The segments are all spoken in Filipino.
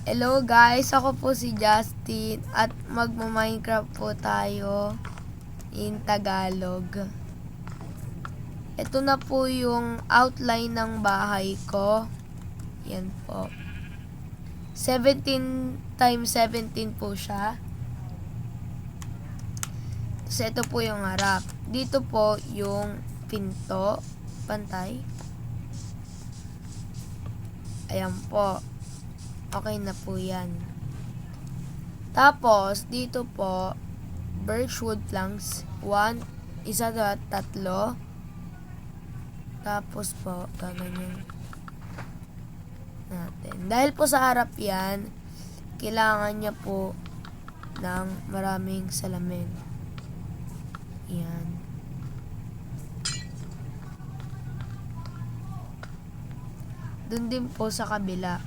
Hello guys, ako po si Justin at magma-Minecraft po tayo in Tagalog. Ito na po yung outline ng bahay ko. Yan po. 17 times 17 po siya. Tapos ito po yung harap. Dito po yung pinto. Pantay. Ayan po. Okay na po yan. Tapos, dito po, birchwood planks. 1, isa, 3. Tapos po, gaganyan natin. Dahil po sa harap yan, kailangan niya po ng maraming salamin. Yan. Doon din po sa kabila.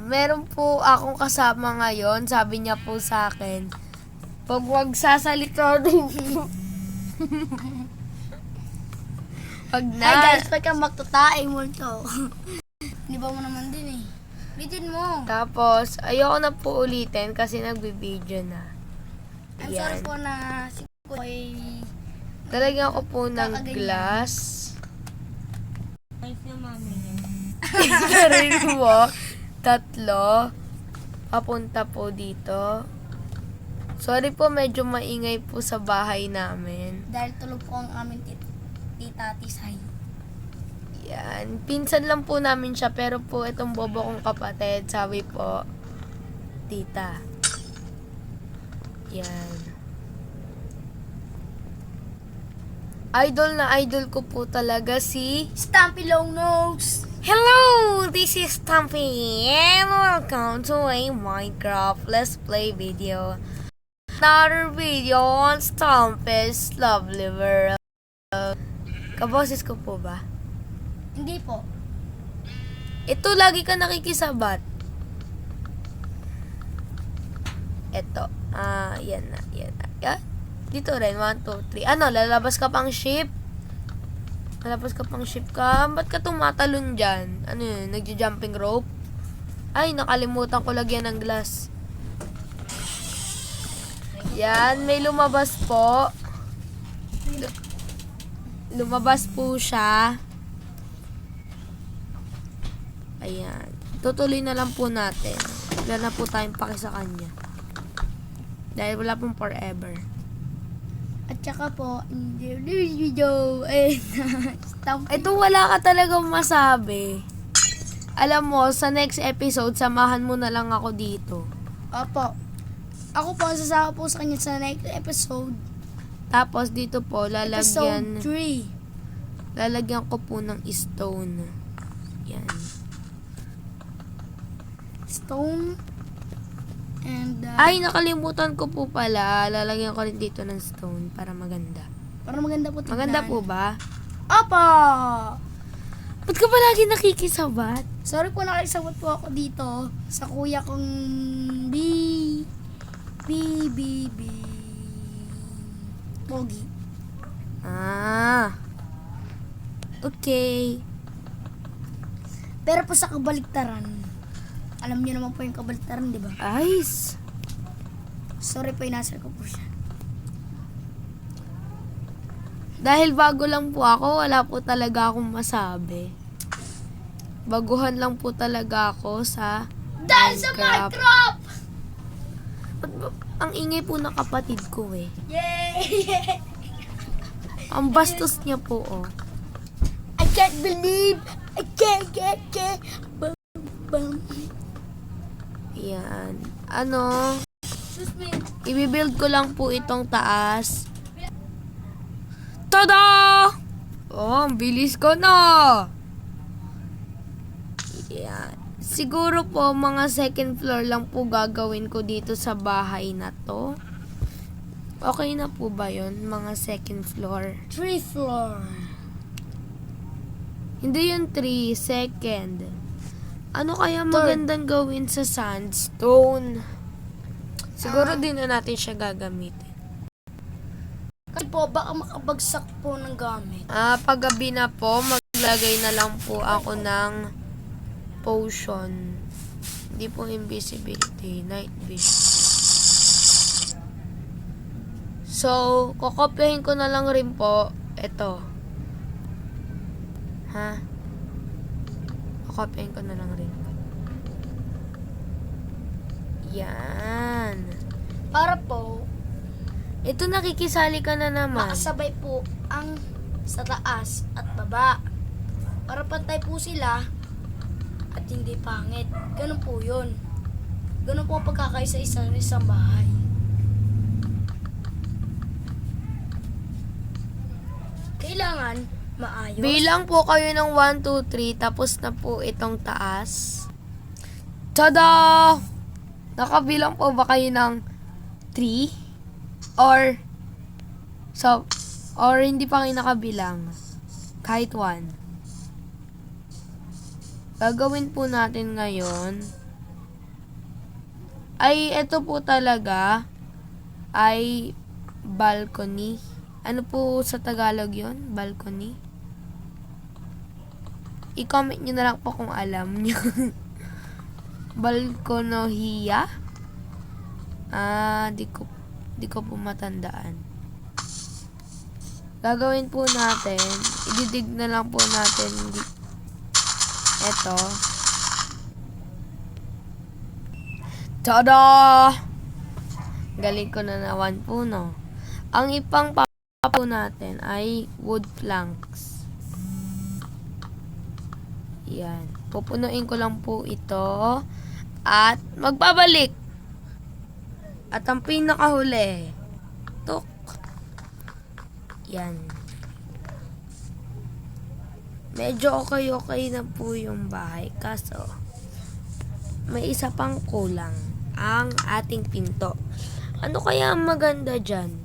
Meron po akong kasama ngayon. Sabi niya po sa akin, pag wag sasalita rin. Wag na. Ay guys, pagka magtatae mo ito. Di ba mo naman din eh. Ulitin mo. Tapos, ayoko na po ulitin kasi nagbibideo na. I'm sorry po na siguro ay Talagyan ko po ng kakaganyan. glass. Ay, feel mami. Rin mo. 3. Papunta po dito. Sorry po, medyo maingay po sa bahay namin. Dahil tulog po ang aming tita Tisay. Yan. Pinsan lang po namin siya, pero po itong bobo kong kapatid, sabi po, tita. Yan. Idol na idol ko po talaga si... Stampy Long Nose! Hello! This is Stampy and welcome to a Minecraft Let's Play video. Another video on Stampy's Lovely World. Kaboses ko po ba? Hindi po. Ito, lagi ka nakikisabat. Ito. Yan na. Yan. Dito rin. 1, 2, 3. Ano, lalabas ka pang ship? Lalabas ka pang ship ka? Ba't ka tumatalon dyan? Ano yun? Nagja-jumping rope? Ay, nakalimutan ko lagyan ng glass. Yan. May lumabas po. Lumabas po siya. Ayan. Tutuloy na lang po natin. Wala na po tayong paki sa kanya. Dahil wala pong forever. At saka po, in the video, eh, Stampy. Ito wala ka talagang masabi. Alam mo, sa next episode, samahan mo na lang ako dito. Opo. Ako po, sasama po sa kanya sa next episode. Tapos dito po, Episode 3. lalagyan ko po ng stone. Yan. Stone. And, Ay, nakalimutan ko po pala. Lalagyan ko rin dito ng stone para maganda. para maganda po tignan. Maganda po ba? Opo! Ba't ka ba lagi nakikisabat? Sorry po, nakisabot po ako dito sa kuya kong B. Pogi. Okay. Pero po sa kabaliktaran, alam niyo naman po yung kabaliktaran, di ba? Ayos. Sorry po, inasal ko po siya. Dahil bago lang po ako, wala po talaga akong masabi. Baguhan lang po talaga ako sa Dahil sa Minecraft! Ang ingay po ng kapatid ko eh. Yay! Ang bastos niya po oh. I can't believe! I can't. Bum, bum. Yan. Ano? Excuse me. Ibibuild ko lang po itong taas. Tada! Oh, ang bilis ko na! Yan. Siguro po, mga second floor lang po gagawin ko dito sa bahay na to. Okay na po ba yun? Mga second floor. 3 floor. Hindi yun 3, second. Ano kaya magandang gawin sa sandstone? Siguro din na natin siya gagamitin. Kasi po, baka makabagsak po ng gamit. Paggabi na po, maglagay na lang po ako ng potion. Hindi po invisibility, night vision. So, kokopyahin ko na lang rin po ito. Kokopyahin ko na lang rin. Yan. Para po, Ito nakikisali ka na naman. makasabay po ang sa taas at baba. Para pantay po sila at hindi pangit. Ganun po yun. Ganun po ang pagkakaisa-isa ng isang bahay. Kailangan maayos. Bilang po kayo ng 1, 2, 3, tapos na po itong taas. Tada! Nakabilang po ba kayo ng 3? Or hindi pa kayo nakabilang? Kahit 1. Gagawin po natin ngayon ay ito po talaga ay balcony. Ano po sa Tagalog yon? Balcony? I-comment nyo na lang po kung alam nyo. Balkonohiya? Di ko po matandaan. Gagawin po natin, ididig na lang po natin eto. Tada! Galing ko na naman po, no? Ang ipang po natin ay wood planks. Yan. Pupunuin ko lang po ito. At magbabalik. At ang pinakahuli. Tuk. Yan. Medyo okay na po yung bahay. Kaso, may isa pang kulang. Ang ating pinto. Ano kaya ang maganda dyan?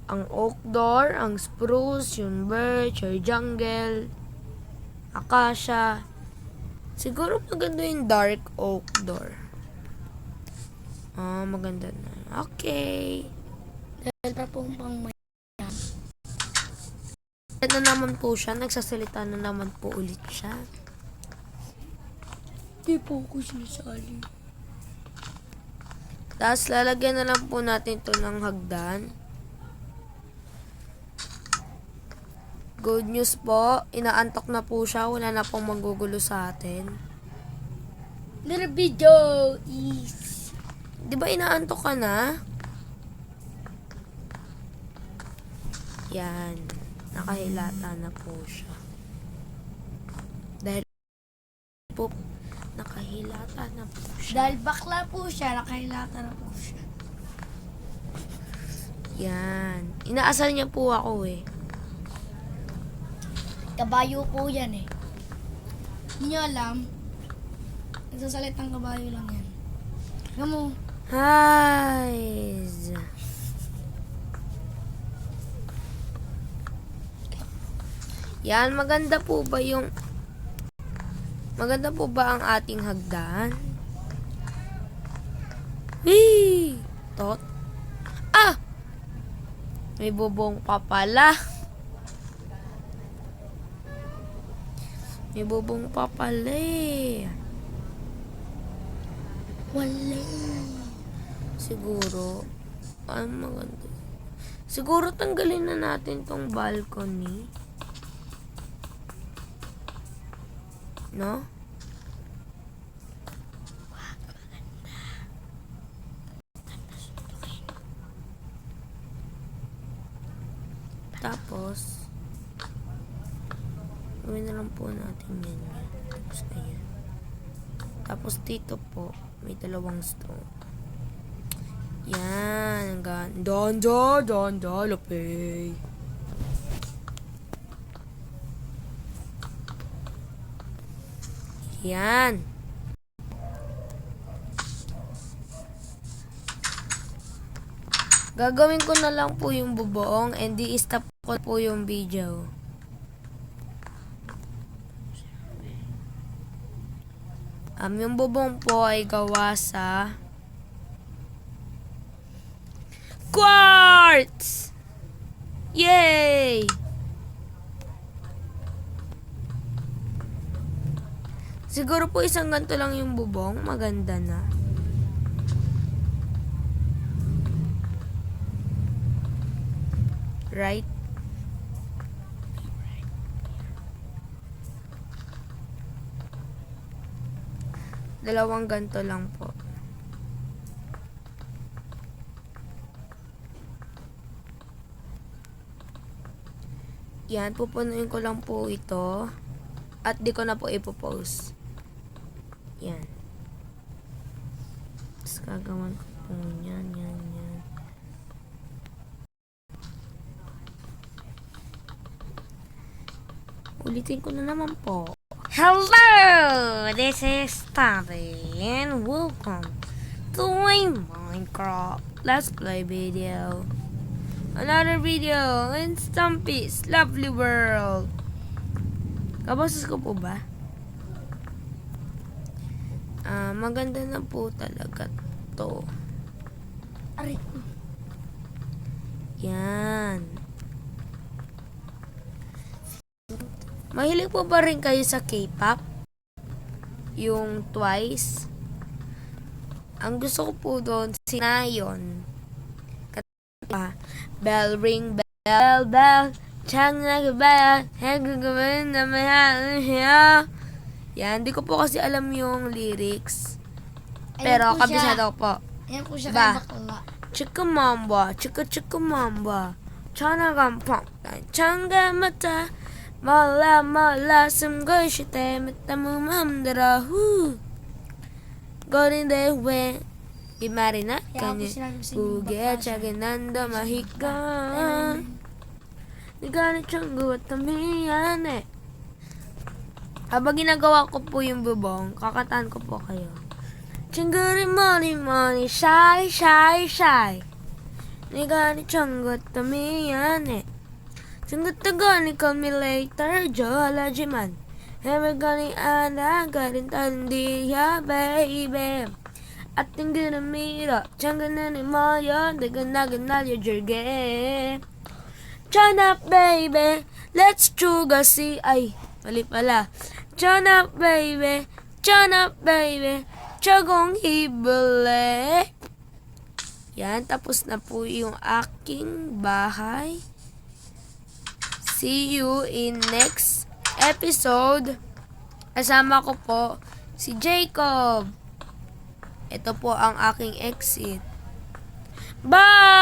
Ang oak door, ang spruce, yung birch, or jungle, acacia. Siguro maganda yung dark oak door. Maganda na. Okay. Dahil pa pong pang may Na naman po siya. Nagsasalita na naman po ulit siya. di po ako sinasali. Tapos lalagyan na lang po natin ito ng hagdan. Good news po. Inaantok na po siya. Wala na pong magugulo sa atin. Little video is... Di ba inaantok ka na? Yan. Nakahilata na po siya. Dahil po, nakahilata na po siya. Dahil bakla po siya, nakahilata na po siya. Yan. Inaasal niya po ako eh. Kabayo po yan eh. Hindi nyo alam, nagsasalitang kabayo lang yan. Gamo. Guys. Yan, maganda po ba ang ating hagdan? Wee! Tot. May bubong pa pala. May bubong pa pala eh. Wala. Siguro, maganda. Siguro tanggalin na natin tong balcony. No? Tapos, gawin na lang po natin yan. Tapos, ayan. Tapos, dito po, may dalawang stone. Yan. Ang ganda, lapay. Yan. Gagawin ko na lang po yung bubong and i-stop ko po yung video. Yung bubong po ay gawa sa Quartz! Yay! Siguro po isang ganito lang yung bubong. Maganda na. Right? Dalawang ganito lang po. Yan, pupunuin ko lang po ito. At di ko na po ipopost. Yan. Tapos gagawan ko po yan. Ulitin ko na naman po. Hello! This is Tavi and welcome to my Minecraft Let's Play video. Another video in Stumpy's Lovely World. Kaboses ko po ba? Maganda na po talaga to. Aray. Yan. Mahilig po ba rin kayo sa K-pop? Yung Twice? Ang gusto ko po doon, si Nayeon. Kata, bell ring, bell, bell, chang nagabaya, hagagawin na mayahan siya. Yan, di ko po kasi alam yung lyrics. Pero Ayan po siya. kabisado ko po. Ayan po siya Ba? kay bakla. Chika mamba, chika mamba, chana gampang, changa mata, mala sumgoy shite mata mumamdara hu. Going the way, imarina Kaya po kanya, sinabi ko sa inyo, uge bakla siya. chagananda mahika. Nigana changu at tamiyane. Habang ginagawa ko po yung bubong, kakataan ko po kayo. Chinguri money, shy. Nigani changot tamiyane. Chingut tagani call me later, jola jiman. Ever gani ana, garin tandiya, baby. At tingin na mira, changan ni maya, dagan ya jerge. Turn up, baby, let's chuga si, ay, mali pala. Turn up, baby, chagong hibele. Yan, tapos na po yung aking bahay. See you in next episode. Kasama ko po si Jacob. Ito po ang aking exit. Bye!